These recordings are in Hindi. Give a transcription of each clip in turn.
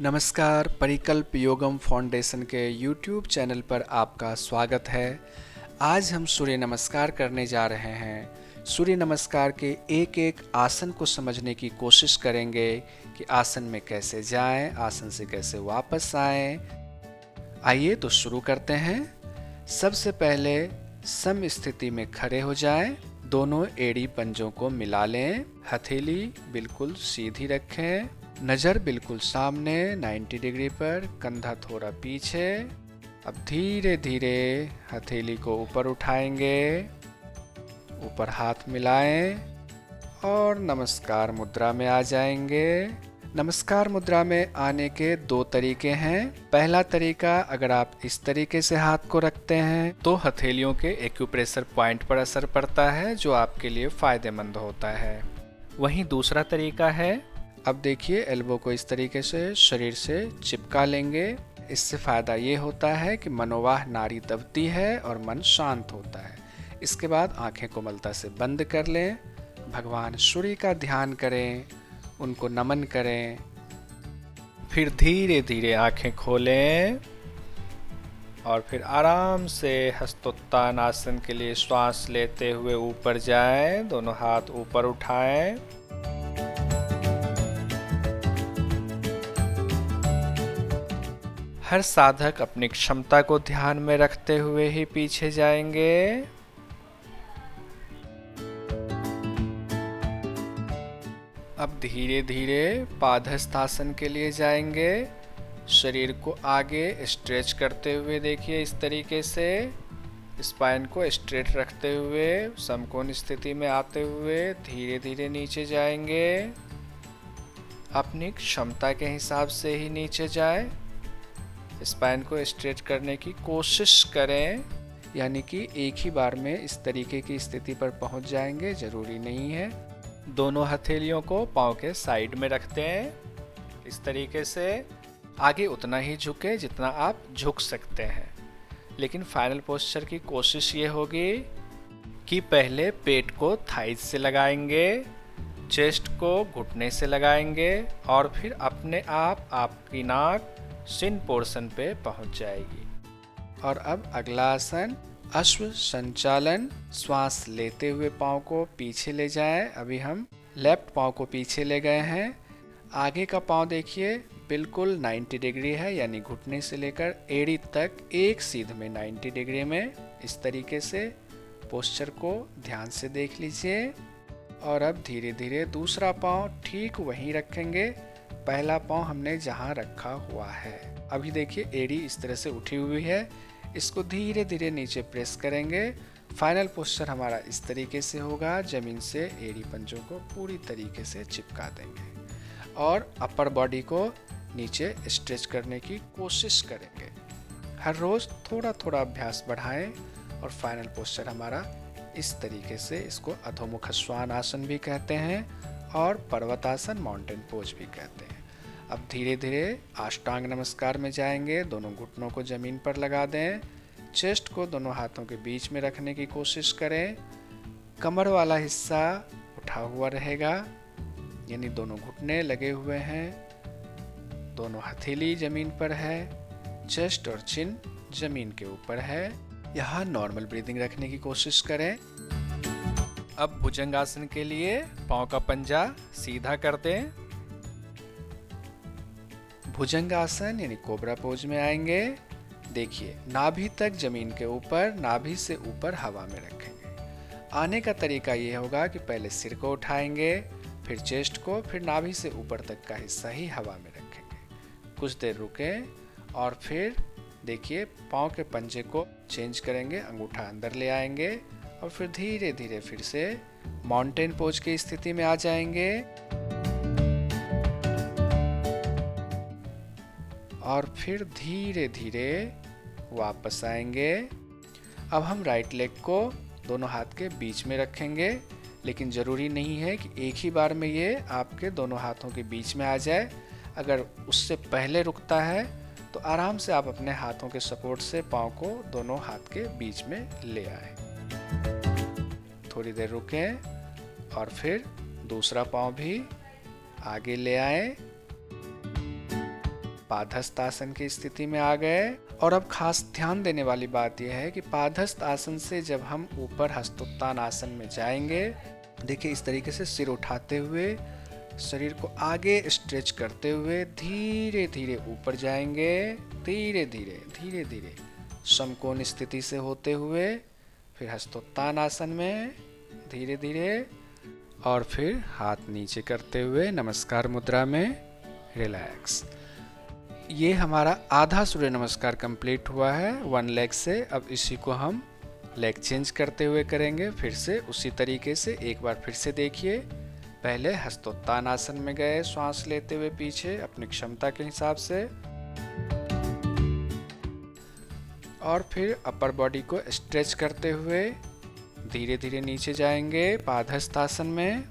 नमस्कार, परिकल्प योगम फाउंडेशन के YouTube चैनल पर आपका स्वागत है। आज हम सूर्य नमस्कार करने जा रहे हैं। सूर्य नमस्कार के एक एक आसन को समझने की कोशिश करेंगे कि आसन में कैसे जाएं, आसन से कैसे वापस आएं। आइए तो शुरू करते हैं। सबसे पहले सम स्थिति में खड़े हो जाएं। दोनों एड़ी पंजों को मिला लें। हथेली बिल्कुल सीधी रखें। नज़र बिल्कुल सामने 90 डिग्री पर, कंधा थोड़ा पीछे। अब धीरे धीरे हथेली को ऊपर उठाएंगे, ऊपर हाथ मिलाएं और नमस्कार मुद्रा में आ जाएंगे। नमस्कार मुद्रा में आने के दो तरीके हैं। पहला तरीका, अगर आप इस तरीके से हाथ को रखते हैं तो हथेलियों के एक्यूप्रेशर पॉइंट पर असर पड़ता है, जो आपके लिए फायदेमंद होता है। वहीं दूसरा तरीका है, अब देखिए एल्बो को इस तरीके से शरीर से चिपका लेंगे। इससे फ़ायदा ये होता है कि मनोवाह नाड़ी दबती है और मन शांत होता है। इसके बाद आंखें कोमलता से बंद कर लें। भगवान सूर्य का ध्यान करें, उनको नमन करें। फिर धीरे धीरे आंखें खोलें और फिर आराम से हस्तोत्तान आसन के लिए श्वास लेते हुए ऊपर जाएं। दोनों हाथ ऊपर उठाएं। हर साधक अपनी क्षमता को ध्यान में रखते हुए ही पीछे जाएंगे। अब धीरे धीरे पादहस्त आसन के लिए जाएंगे। शरीर को आगे स्ट्रेच करते हुए देखिए, इस तरीके से स्पाइन को स्ट्रेट रखते हुए समकोण स्थिति में आते हुए धीरे धीरे नीचे जाएंगे। अपनी क्षमता के हिसाब से ही नीचे जाएं। स्पाइन को स्ट्रेच करने की कोशिश करें, यानी कि एक ही बार में इस तरीके की स्थिति पर पहुंच जाएंगे, जरूरी नहीं है। दोनों हथेलियों को पांव के साइड में रखते हैं। इस तरीके से आगे उतना ही झुके जितना आप झुक सकते हैं, लेकिन फाइनल पोस्चर की कोशिश ये होगी कि पहले पेट को थाइज से लगाएंगे, चेस्ट को घुटने से लगाएंगे और फिर अपने आप आपकी नाक शिन पोर्शन पे पहुंच जाएगी। और अब अगला आसन, अश्व संचालन। श्वास लेते हुए पाँव को पीछे ले जाएं। अभी हम लेफ्ट पाँव को पीछे ले गए हैं। आगे का पाँव देखिए बिल्कुल 90 डिग्री है, यानी घुटने से लेकर एड़ी तक एक सीध में 90 डिग्री में। इस तरीके से पोस्चर को ध्यान से देख लीजिए। और अब धीरे धीरे दूसरा पाँव ठीक वहीं रखेंगे, पहला पाँव हमने जहाँ रखा हुआ है। अभी देखिए एड़ी इस तरह से उठी हुई है, इसको धीरे धीरे नीचे प्रेस करेंगे। फाइनल पोस्चर हमारा इस तरीके से होगा। जमीन से एड़ी पंजों को पूरी तरीके से चिपका देंगे और अपर बॉडी को नीचे स्ट्रेच करने की कोशिश करेंगे। हर रोज थोड़ा थोड़ा अभ्यास बढ़ाएं और फाइनल पोस्चर हमारा इस तरीके से, इसको अधोमुख श्वान आसन भी कहते हैं और पर्वतासन माउंटेन पोज भी कहते हैं। अब धीरे धीरे अष्टांग नमस्कार में जाएंगे। दोनों घुटनों को जमीन पर लगा दें। चेस्ट को दोनों हाथों के बीच में रखने की कोशिश करें। कमर वाला हिस्सा उठा हुआ रहेगा, यानी दोनों घुटने लगे हुए हैं, दोनों हथेली जमीन पर है, चेस्ट और चिन जमीन के ऊपर है। यहाँ नॉर्मल ब्रीदिंग रखने की कोशिश करें। अब भुजंग आसन के लिए पाँव का पंजा सीधा कर दें। भुजंग आसन यानी कोबरा पोज में आएंगे। देखिए नाभि तक जमीन के ऊपर, नाभि से ऊपर हवा में रखेंगे। आने का तरीका ये होगा कि पहले सिर को उठाएंगे, फिर चेस्ट को, फिर नाभि से ऊपर तक का हिस्सा ही हवा में रखेंगे। कुछ देर रुकें और फिर देखिए पाँव के पंजे को चेंज करेंगे, अंगूठा अंदर ले आएंगे और फिर धीरे धीरे फिर से माउंटेन पोज की स्थिति में आ जाएंगे। और फिर धीरे धीरे वापस आएंगे। अब हम राइट लेग को दोनों हाथ के बीच में रखेंगे, लेकिन ज़रूरी नहीं है कि एक ही बार में ये आपके दोनों हाथों के बीच में आ जाए। अगर उससे पहले रुकता है तो आराम से आप अपने हाथों के सपोर्ट से पाँव को दोनों हाथ के बीच में ले आए। थोड़ी देर रुकें और फिर दूसरा पाँव भी आगे ले आए। पादहस्त आसन की स्थिति में आ गए। और अब खास ध्यान देने वाली बात यह है कि पादहस्त आसन से जब हम ऊपर हस्तोत्तान आसन में जाएंगे, देखिए इस तरीके से सिर उठाते हुए शरीर को आगे स्ट्रेच करते हुए धीरे धीरे ऊपर जाएंगे, धीरे धीरे धीरे धीरे समकोण स्थिति से होते हुए फिर हस्तोत्तान आसन में धीरे धीरे, और फिर हाथ नीचे करते हुए नमस्कार मुद्रा में रिलैक्स। ये हमारा आधा सूर्य नमस्कार कंप्लीट हुआ है 1 लेग से। अब इसी को हम लेग चेंज करते हुए करेंगे फिर से उसी तरीके से। एक बार फिर से देखिए, पहले हस्तोत्तान आसन में गए श्वास लेते हुए पीछे अपनी क्षमता के हिसाब से, और फिर अपर बॉडी को स्ट्रेच करते हुए धीरे धीरे नीचे जाएंगे पादहस्त आसन में।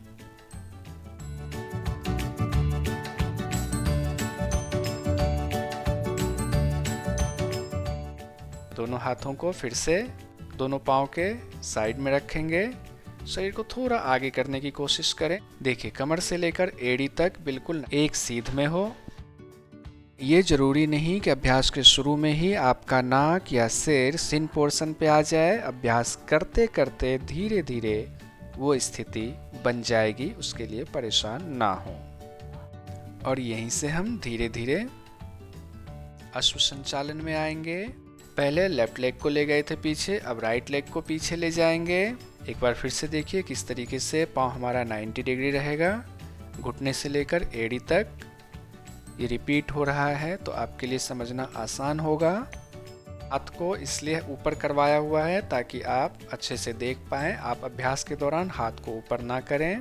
दोनों हाथों को फिर से दोनों पांव के साइड में रखेंगे, शरीर को थोड़ा आगे करने की कोशिश करें। देखिए कमर से लेकर एड़ी तक बिल्कुल एक सीध में हो। ये जरूरी नहीं कि अभ्यास के शुरू में ही आपका नाक या सिर सिन पोर्शन पे आ जाए। अभ्यास करते करते धीरे धीरे वो स्थिति बन जाएगी, उसके लिए परेशान ना हो। और यहीं से हम धीरे धीरे अश्व संचालन में आएंगे। पहले लेफ्ट लेग को ले गए थे पीछे, अब राइट लेग को पीछे ले जाएंगे। एक बार फिर से देखिए किस तरीके से पाँव हमारा 90 डिग्री रहेगा, घुटने से लेकर एड़ी तक। ये रिपीट हो रहा है तो आपके लिए समझना आसान होगा। हाथ को इसलिए ऊपर करवाया हुआ है ताकि आप अच्छे से देख पाएं। आप अभ्यास के दौरान हाथ को ऊपर ना करें।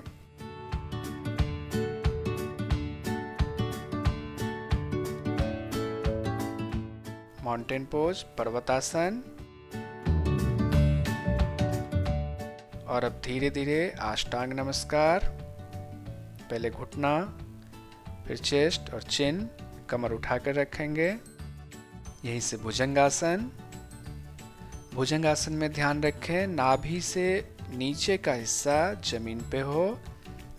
माउंटेन पोज, पर्वतासन। और अब धीरे धीरे अष्टांग नमस्कार। पहले घुटना, फिर चेस्ट और चिन, कमर उठाकर रखेंगे। यहीं से भुजंगासन। भुजंगासन में ध्यान रखें नाभि से नीचे का हिस्सा जमीन पे हो,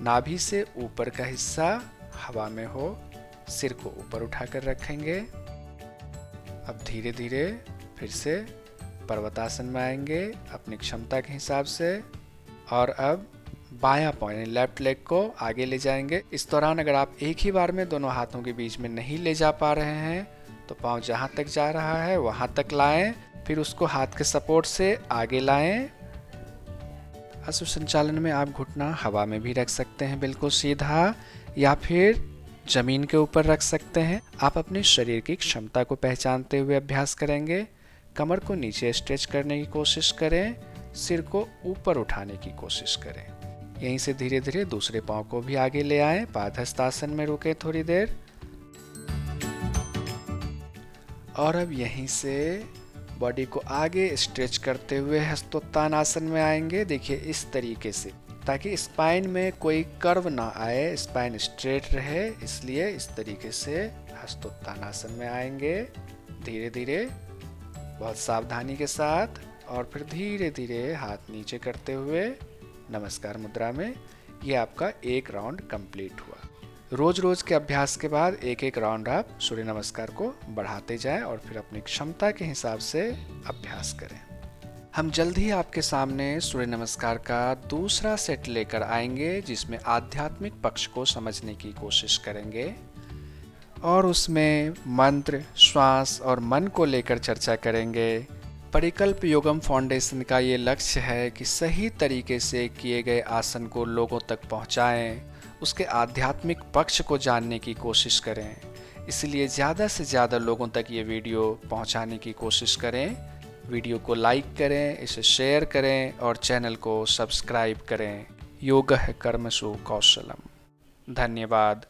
नाभि से ऊपर का हिस्सा हवा में हो। सिर को ऊपर उठाकर रखेंगे। अब धीरे धीरे फिर से पर्वतासन में आएंगे अपनी क्षमता के हिसाब से। और अब बायां पाँव यानी लेफ्ट लेग को आगे ले जाएंगे। इस दौरान अगर आप एक ही बार में दोनों हाथों के बीच में नहीं ले जा पा रहे हैं तो पाँव जहां तक जा रहा है वहां तक लाएं, फिर उसको हाथ के सपोर्ट से आगे लाएं। अश्व संचालन में आप घुटना हवा में भी रख सकते हैं बिल्कुल सीधा, या फिर जमीन के ऊपर रख सकते हैं। आप अपने शरीर की क्षमता को पहचानते हुए अभ्यास करेंगे। कमर को नीचे स्ट्रेच करने की कोशिश करें, सिर को ऊपर उठाने की कोशिश करें। यहीं से धीरे धीरे दूसरे पांव को भी आगे ले आएं। पादहस्त आसन में रुके थोड़ी देर। और अब यहीं से बॉडी को आगे स्ट्रेच करते हुए हस्तोत्तान आसन में आएंगे। देखिए इस तरीके से, ताकि स्पाइन में कोई कर्व ना आए, स्पाइन स्ट्रेट रहे, इसलिए इस तरीके से हस्तोत्तान आसन में आएंगे धीरे धीरे, बहुत सावधानी के साथ। और फिर धीरे धीरे हाथ नीचे करते हुए नमस्कार मुद्रा में। ये आपका एक राउंड कंप्लीट हुआ। रोज रोज के अभ्यास के बाद एक एक राउंड आप सूर्य नमस्कार को बढ़ाते जाएं और फिर अपनी क्षमता के हिसाब से अभ्यास करें। हम जल्द ही आपके सामने सूर्य नमस्कार का दूसरा सेट लेकर आएंगे, जिसमें आध्यात्मिक पक्ष को समझने की कोशिश करेंगे और उसमें मंत्र, श्वास और मन को लेकर चर्चा करेंगे। परिकल्प योगम फाउंडेशन का ये लक्ष्य है कि सही तरीके से किए गए आसन को लोगों तक पहुंचाएं, उसके आध्यात्मिक पक्ष को जानने की कोशिश करें। इसलिए ज़्यादा से ज़्यादा लोगों तक ये वीडियो पहुंचाने की कोशिश करें। वीडियो को लाइक करें, इसे शेयर करें और चैनल को सब्सक्राइब करें। योगः कर्मसु कौशलम। धन्यवाद।